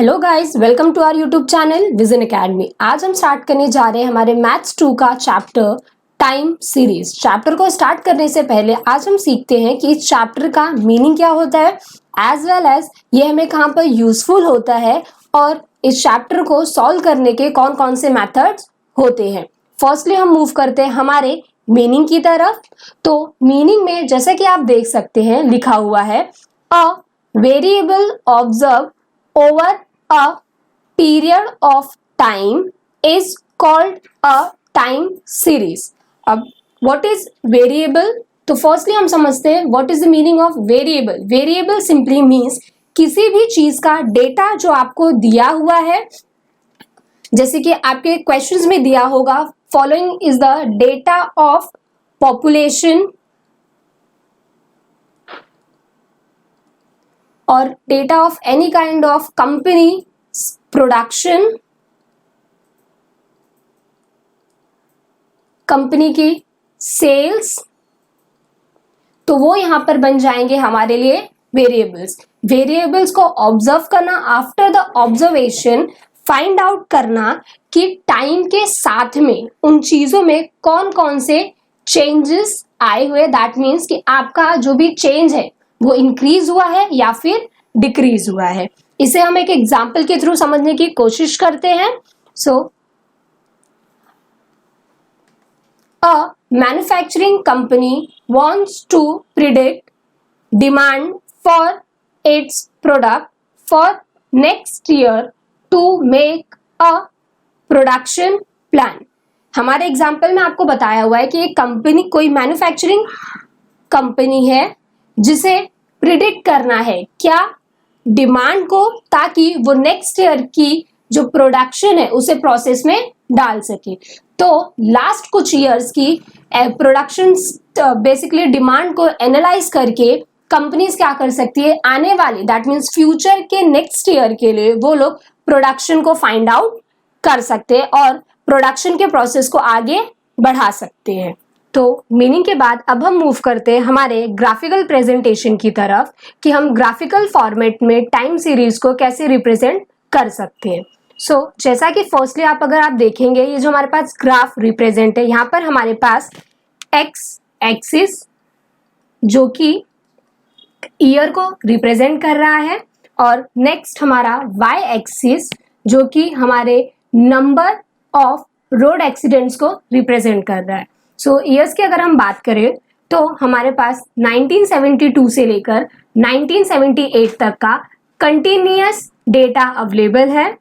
Hello guys, welcome to our YouTube channel Vision Academy. आज हम start करने जा रहे हैं हमारे मैथ्स 2 का चैप्टर टाइम सीरीज। चैप्टर को स्टार्ट करने से पहले आज हम सीखते हैं कि इस चैप्टर का मीनिंग क्या होता है, एज वेल एज ये हमें कहाँ पर यूजफुल होता है और इस चैप्टर को सॉल्व करने के कौन कौन से मेथड्स होते हैं। फर्स्टली हम मूव करते हैं हमारे मीनिंग की तरफ। तो मीनिंग में जैसे कि आप देख सकते हैं लिखा हुआ है, a variable observe over a period of time is called a time series। अब what is variable? तो फर्स्टली हम समझते हैं what is the meaning of variable। Variable simply means किसी भी चीज का डेटा जो आपको दिया हुआ है, जैसे कि आपके क्वेश्चंस में दिया होगा following is the data of population और data of any kind of company production, company की सेल्स, तो वो यहां पर बन जाएंगे हमारे लिए वेरिएबल्स। वेरिएबल्स को ऑब्जर्व करना, after the observation find out करना कि टाइम के साथ में उन चीजों में कौन कौन से चेंजेस आए हुए। दैट मीन्स कि आपका जो भी चेंज है वो इंक्रीज हुआ है या फिर डिक्रीज हुआ है। इसे हम एक एग्जाम्पल के थ्रू समझने की कोशिश करते हैं। So a manufacturing company wants to predict demand for its product for next year to make a production plan. हमारे एग्जाम्पल में आपको बताया हुआ है कि एक कंपनी, कोई मैन्युफैक्चरिंग कंपनी है जिसे प्रिडिक्ट करना है क्या डिमांड को, ताकि वो नेक्स्ट ईयर की जो प्रोडक्शन है उसे प्रोसेस में डाल सके। तो लास्ट कुछ ईयर्स की प्रोडक्शन बेसिकली डिमांड को एनालाइज करके कंपनीज क्या कर सकती है, आने वाले दैट मीन्स फ्यूचर के नेक्स्ट ईयर के लिए वो लोग प्रोडक्शन को फाइंड आउट कर सकते हैं और प्रोडक्शन के प्रोसेस को आगे बढ़ा सकते हैं। तो मीनिंग के बाद अब हम मूव करते हैं हमारे ग्राफिकल प्रेजेंटेशन की तरफ कि हम ग्राफिकल फॉर्मेट में टाइम सीरीज को कैसे रिप्रेजेंट कर सकते हैं। सो जैसा कि फर्स्टली अगर आप देखेंगे, ये जो हमारे पास ग्राफ रिप्रेजेंट है, यहाँ पर हमारे पास एक्स एक्सिस जो कि ईयर को रिप्रेजेंट कर रहा है और नेक्स्ट हमारा वाई एक्सिस जो कि हमारे नंबर ऑफ रोड एक्सीडेंट्स को रिप्रेजेंट कर रहा है। सो ईयर्स की अगर हम बात करें तो हमारे पास 1972 से लेकर 1978 तक का कंटिन्यूअस डेटा अवेलेबल है।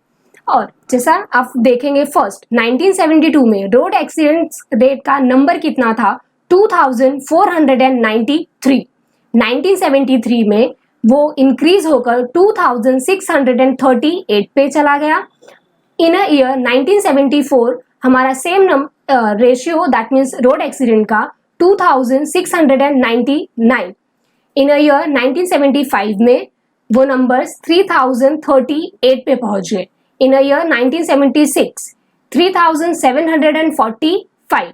और जैसा आप देखेंगे फर्स्ट 1972 में रोड एक्सीडेंट्स रेट का नंबर कितना था, 2493। 1973 में वो इंक्रीज होकर 2638 पे चला गया। इन अ ईयर 1974 हमारा same ratio that means road accident का 2699। इन अ ईयर 1975 में वो नंबर्स 3038 पे पहुंच गए। इन a year 1976 3745।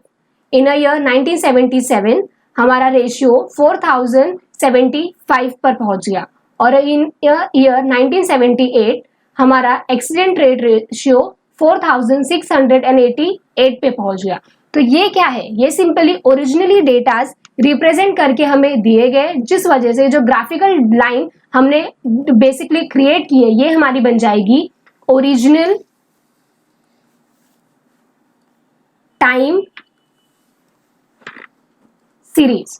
In a year 1977 हमारा रेशियो 4075 पर पहुंच गया और इन ईयर 1978 हमारा एक्सीडेंट रेट रेशियो 4688 पे पहुंच गया। तो ये क्या है, ये सिंपली ओरिजिनली डेटास रिप्रेजेंट करके हमें दिए गए, जिस वजह से जो ग्राफिकल लाइन हमने बेसिकली क्रिएट की है ये हमारी बन जाएगी original time series.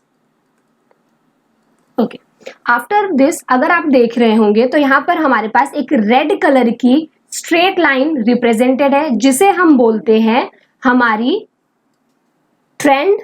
Okay, after this अगर आप देख रहे होंगे तो यहां पर हमारे पास एक रेड कलर की स्ट्रेट लाइन रिप्रेजेंटेड है जिसे हम बोलते हैं हमारी ट्रेंड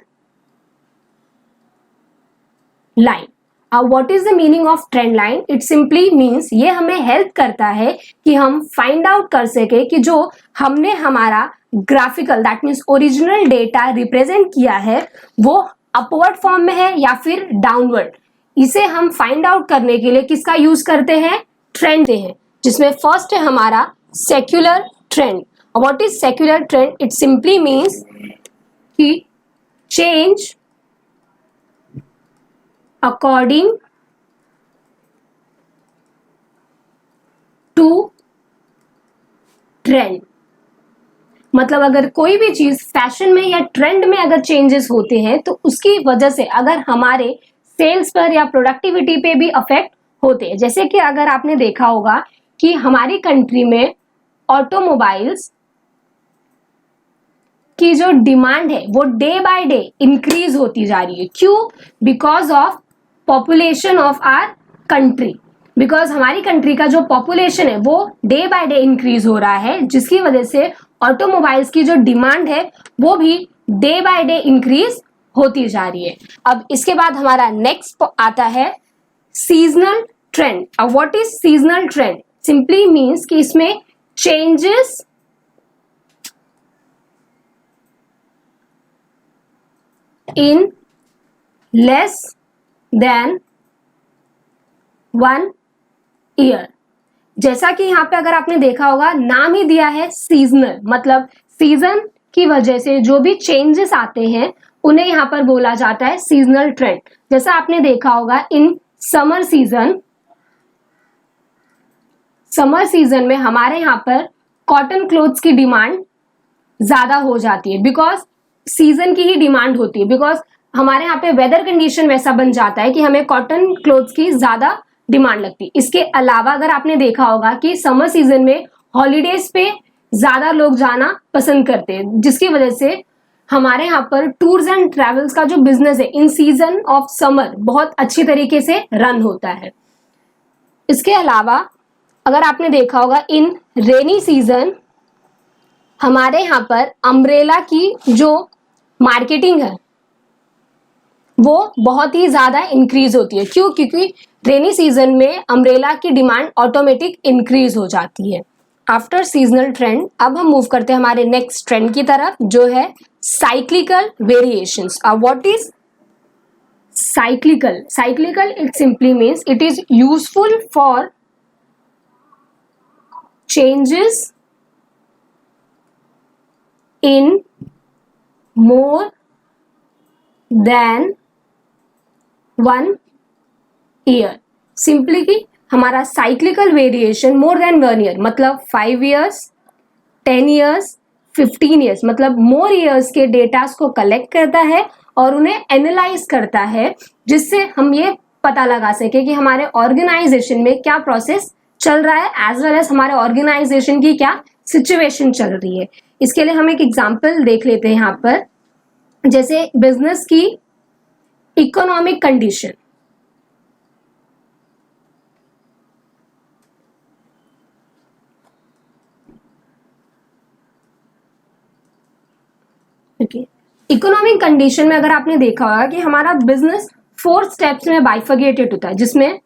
लाइन। अब what is the meaning of trend line? It simply means ये हमें हेल्प करता है कि हम फाइंड आउट कर सके कि जो हमने हमारा graphical that means original data represent किया है वो अपवर्ड फॉर्म में है या फिर डाउनवर्ड। इसे हम फाइंड आउट करने के लिए किसका यूज करते हैं, ट्रेंड हैं, जिसमें फर्स्ट है हमारा secular trend. What is secular trend? It simply means कि चेंज अकॉर्डिंग टू ट्रेंड, मतलब अगर कोई भी चीज फैशन में या ट्रेंड में अगर चेंजेस होते हैं तो उसकी वजह से अगर हमारे सेल्स पर या प्रोडक्टिविटी पे भी अफेक्ट होते हैं। जैसे कि अगर आपने देखा होगा कि हमारी कंट्री में ऑटोमोबाइल्स की जो डिमांड है वो डे बाय डे इंक्रीज होती जा रही है। क्यों? Because of population of our country, because हमारी कंट्री का जो पॉपुलेशन है वो डे बाय डे इंक्रीज हो रहा है, जिसकी वजह से ऑटोमोबाइल्स की जो डिमांड है वो भी डे बाय डे इंक्रीज होती जा रही है। अब इसके बाद हमारा नेक्स्ट आता है सीजनल ट्रेंड। अब what is seasonal trend? Simply means कि इसमें changes in less than 1 year. जैसा कि यहाँ पे अगर आपने देखा होगा नाम ही दिया है सीजनल, मतलब सीजन की वजह से जो भी चेंजेस आते हैं उन्हें यहाँ पर बोला जाता है सीजनल ट्रेंड। जैसा आपने देखा होगा इन समर सीजन में हमारे यहाँ पर कॉटन क्लोथ्स की डिमांड ज्यादा हो जाती है, बिकॉज सीजन की ही डिमांड होती है, बिकॉज हमारे यहाँ पे वेदर कंडीशन वैसा बन जाता है कि हमें कॉटन क्लोथ्स की ज्यादा डिमांड लगती है। इसके अलावा अगर आपने देखा होगा कि समर सीजन में हॉलीडेज पे ज्यादा लोग जाना पसंद करते हैं, जिसकी वजह से हमारे यहाँ पर टूर्स एंड ट्रेवल्स का जो बिजनेस है इन सीजन ऑफ समर बहुत अच्छी तरीके से रन होता है। इसके अलावा अगर आपने देखा होगा इन रेनी सीजन हमारे यहाँ पर अम्ब्रेला की जो मार्केटिंग है वो बहुत ही ज्यादा इंक्रीज होती है। क्यों? क्योंकि रेनी सीजन में अम्ब्रेला की डिमांड ऑटोमेटिक इंक्रीज हो जाती है। आफ्टर सीजनल ट्रेंड अब हम मूव करते हैं हमारे नेक्स्ट ट्रेंड की तरफ, जो है साइक्लिकल वेरिएशंस। अब what is cyclical? Cyclical it simply means it is useful for changes in more than 1 year। Simply कि हमारा cyclical variation more than 1 year मतलब 5 ईयर्स, 10 ईयर्स, 15 ईयर्स, मतलब मोर ईयर्स के डेटास को कलेक्ट करता है और उन्हें एनालाइज करता है, जिससे हम ये पता लगा सके कि हमारे ऑर्गेनाइजेशन में क्या प्रोसेस चल रहा है एज वेल एज हमारे ऑर्गेनाइजेशन की क्या सिचुएशन चल रही है। इसके लिए हम एक एग्जाम्पल देख लेते हैं यहाँ पर, जैसे बिजनेस की इकोनॉमिक कंडीशन। इकोनॉमिक कंडीशन में अगर आपने देखा होगा कि हमारा बिजनेस 4 स्टेप्स में बाइफर्गेटेड होता है, जिसमें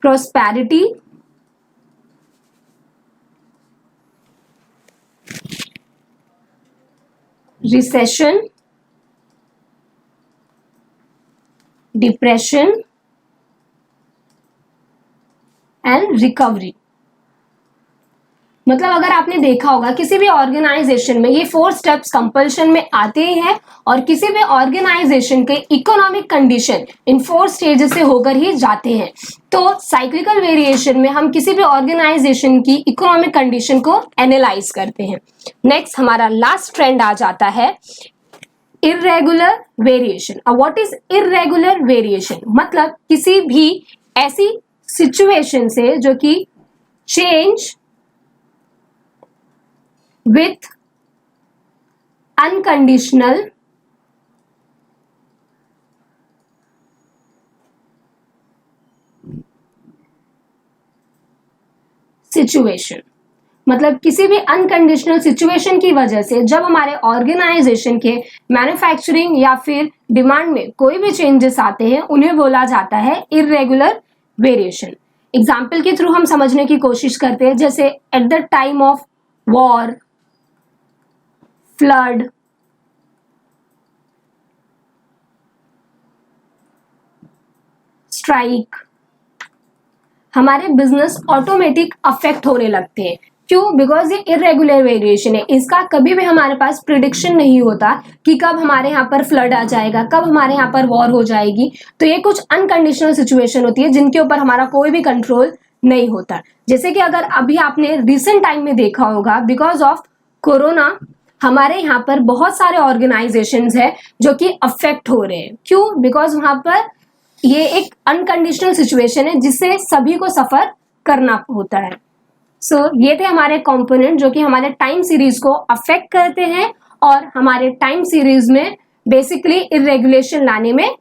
prosperity, recession, depression and recovery. मतलब अगर आपने देखा होगा किसी भी ऑर्गेनाइजेशन में ये 4 स्टेप्स कंपल्शन में आते हैं और किसी भी ऑर्गेनाइजेशन के इकोनॉमिक कंडीशन इन 4 स्टेजेस से होकर ही जाते हैं। तो साइक्लिकल वेरिएशन में हम किसी भी ऑर्गेनाइजेशन की इकोनॉमिक कंडीशन को एनालाइज करते हैं। नेक्स्ट हमारा लास्ट ट्रेंड आ जाता है इर्रेगुलर वेरिएशन। अब व्हाट इज इर्रेगुलर वेरिएशन? मतलब किसी भी ऐसी सिचुएशन से जो कि चेंज with unconditional सिचुएशन, मतलब किसी भी अनकंडीशनल सिचुएशन की वजह से जब हमारे ऑर्गेनाइजेशन के मैन्युफैक्चरिंग या फिर डिमांड में कोई भी चेंजेस आते हैं उन्हें बोला जाता है इर्रेगुलर वेरिएशन। एग्जाम्पल के थ्रू हम समझने की कोशिश करते हैं, जैसे at the time of war, flood, strike, हमारे बिजनेस ऑटोमेटिक अफेक्ट होने लगते हैं। क्यों? बिकॉज ये इरेगुलर वेरिएशन है, इसका कभी भी हमारे पास प्रिडिक्शन नहीं होता कि कब हमारे यहाँ पर फ्लड आ जाएगा, कब हमारे यहाँ पर वॉर हो जाएगी। तो ये कुछ अनकंडीशनल सिचुएशन होती है जिनके ऊपर हमारा कोई भी कंट्रोल नहीं होता। जैसे कि अगर अभी आपने रिसेंट टाइम में देखा होगा, बिकॉज ऑफ कोरोना हमारे यहाँ पर बहुत सारे ऑर्गेनाइजेशंस है जो कि अफेक्ट हो रहे हैं। क्यों? बिकॉज वहां पर ये एक अनकंडीशनल सिचुएशन है जिससे सभी को सफर करना होता है। सो ये थे हमारे कंपोनेंट जो कि हमारे टाइम सीरीज को अफेक्ट करते हैं और हमारे टाइम सीरीज में बेसिकली इरेगुलेशन लाने में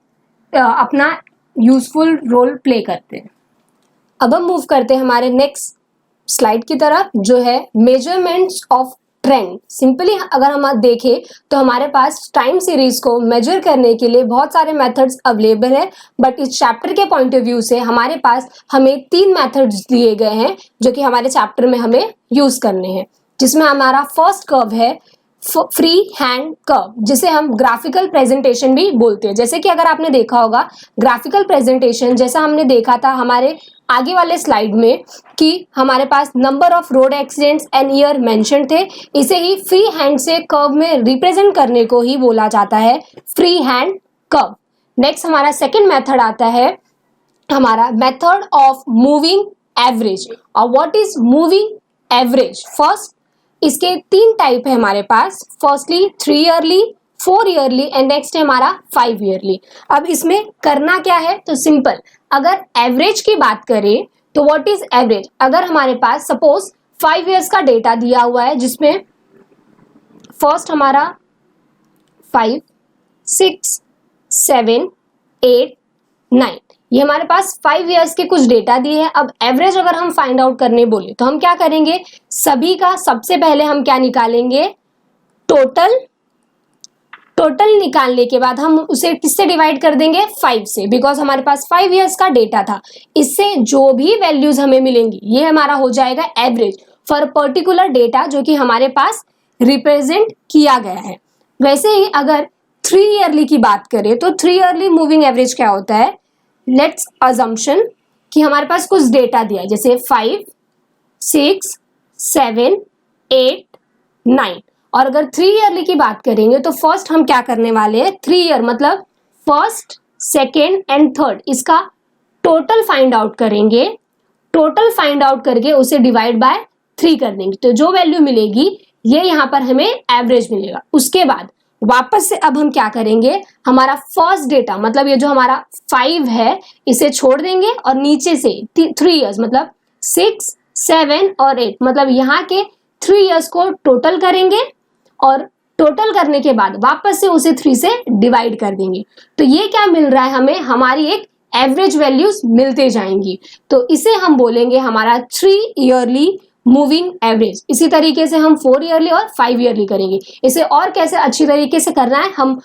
अपना यूजफुल रोल प्ले करते हैं। अब हम मूव करते हैं हमारे नेक्स्ट स्लाइड की तरफ, जो है मेजरमेंट्स ऑफ ट्रेंड। सिंपली अगर हम देखें तो हमारे पास टाइम सीरीज को मेजर करने के लिए बहुत सारे मेथड्स अवेलेबल है, बट इस चैप्टर के पॉइंट ऑफ व्यू से हमारे पास हमें 3 मेथड्स दिए गए हैं जो कि हमारे चैप्टर में हमें यूज करने हैं। जिसमें हमारा फर्स्ट कर्व है फ्री हैंड कर्व, जिसे हम ग्राफिकल प्रेजेंटेशन भी बोलते हैं। जैसे कि अगर आपने देखा होगा ग्राफिकल प्रेजेंटेशन, जैसा हमने देखा था हमारे आगे वाले स्लाइड में कि हमारे पास number of road accidents and year mention थे, इसे ही फ्री हैंड से कर्व में रिप्रेजेंट करने को ही बोला जाता है फ्री हैंड कर्व। नेक्स्ट हमारा सेकंड मेथड आता है हमारा मेथड ऑफ मूविंग एवरेज। और what is moving average? First इसके 3 टाइप है हमारे पास। Firstly 3 yearly, 4 yearly and next है हमारा 5 ईयरली। अब इसमें करना क्या है? तो सिंपल, अगर एवरेज की बात करें तो व्हाट इज एवरेज? अगर हमारे पास सपोज 5 ईयर्स का डेटा दिया हुआ है जिसमें फर्स्ट हमारा 5, 6, 7, 8, 9, ये हमारे पास 5 ईयर्स के कुछ डेटा दिए हैं। अब एवरेज अगर हम फाइंड आउट करने बोले तो हम क्या करेंगे? सभी का सबसे पहले हम क्या निकालेंगे? टोटल निकालने के बाद हम उसे किससे डिवाइड कर देंगे? 5 से, बिकॉज हमारे पास 5 ईयर्स का डेटा था। इससे जो भी वैल्यूज हमें मिलेंगी ये हमारा हो जाएगा एवरेज फॉर पर्टिकुलर डेटा जो कि हमारे पास रिप्रेजेंट किया गया है। वैसे ही अगर 3 ईयरली की बात करें तो 3 ईयरली मूविंग एवरेज क्या होता है? लेट्स अजम्पशन कि हमारे पास कुछ डेटा दिया है जैसे 5, 6, 7, 8, 9, और अगर 3 ईयरली की बात करेंगे तो फर्स्ट हम क्या करने वाले हैं? 3 ईयर मतलब फर्स्ट, सेकेंड एंड थर्ड, इसका टोटल फाइंड आउट करेंगे। टोटल फाइंड आउट करके उसे डिवाइड बाय 3 कर देंगे, तो जो वैल्यू मिलेगी ये यहाँ पर हमें एवरेज मिलेगा। उसके बाद वापस से अब हम क्या करेंगे? हमारा फर्स्ट डेटा मतलब ये जो हमारा 5 है इसे छोड़ देंगे और नीचे से 3 ईयर्स मतलब 6, 7 और 8 मतलब यहाँ के 3 ईयर्स को टोटल करेंगे और टोटल करने के बाद वापस से उसे 3 से डिवाइड कर देंगे। तो ये क्या मिल रहा है हमें? हमारी एक एवरेज वैल्यूज मिलते जाएंगी। तो इसे हम बोलेंगे हमारा 3 ईयरली मूविंग एवरेज। इसी तरीके से हम 4 ईयरली और 5 ईयरली करेंगे। इसे और कैसे अच्छी तरीके से करना है हम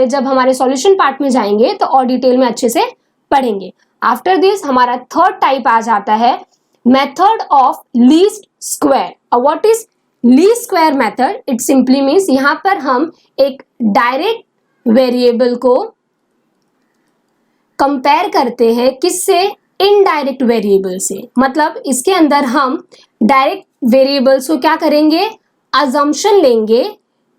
जब हमारे सॉल्यूशन पार्ट में जाएंगे तो और डिटेल में अच्छे से पढ़ेंगे। आफ्टर दिस हमारा थर्ड टाइप आ जाता है मेथड ऑफ लीस्ट स्क्वायर। और what is least square method? It simply means यहाँ पर हम एक डायरेक्ट वेरिएबल को कंपेयर करते हैं किससे? इनडायरेक्ट वेरिएबल से। मतलब इसके अंदर हम डायरेक्ट वेरिएबल्स को क्या करेंगे? अजम्पशन लेंगे।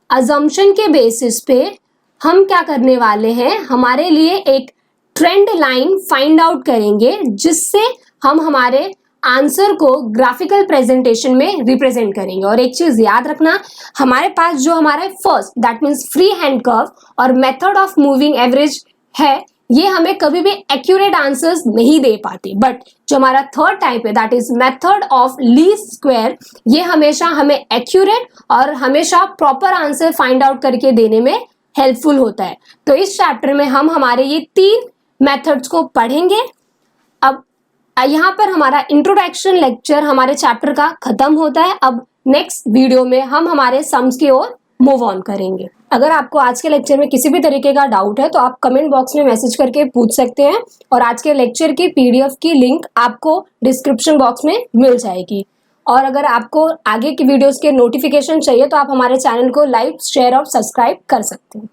अजम्पशन के बेसिस पे हम क्या करने वाले हैं? हमारे लिए एक ट्रेंड लाइन फाइंड आउट करेंगे जिससे हम हमारे आंसर को ग्राफिकल प्रेजेंटेशन में रिप्रेजेंट करेंगे। और एक चीज याद रखना, हमारे पास जो हमारा first that means free hand curve और मेथड ऑफ मूविंग एवरेज है, ये हमें कभी भी एक्यूरेट आंसर्स नहीं दे पाती। बट जो हमारा थर्ड टाइप है that is method of least square, ये हमेशा हमें एक्यूरेट और हमेशा प्रॉपर आंसर फाइंड आउट करके देने में हेल्पफुल होता है। तो इस चैप्टर में हम हमारे ये 3 मेथड्स को पढ़ेंगे। अब यहाँ पर हमारा इंट्रोडक्शन लेक्चर हमारे चैप्टर का खत्म होता है। अब नेक्स्ट वीडियो में हम हमारे सम्स की ओर मूव ऑन करेंगे। अगर आपको आज के लेक्चर में किसी भी तरीके का डाउट है तो आप कमेंट बॉक्स में मैसेज करके पूछ सकते हैं और आज के लेक्चर की पीडीएफ की लिंक आपको डिस्क्रिप्शन बॉक्स में मिल जाएगी। और अगर आपको आगे की वीडियोस के नोटिफिकेशन चाहिए तो आप हमारे चैनल को लाइक, शेयर और सब्सक्राइब कर सकते हैं।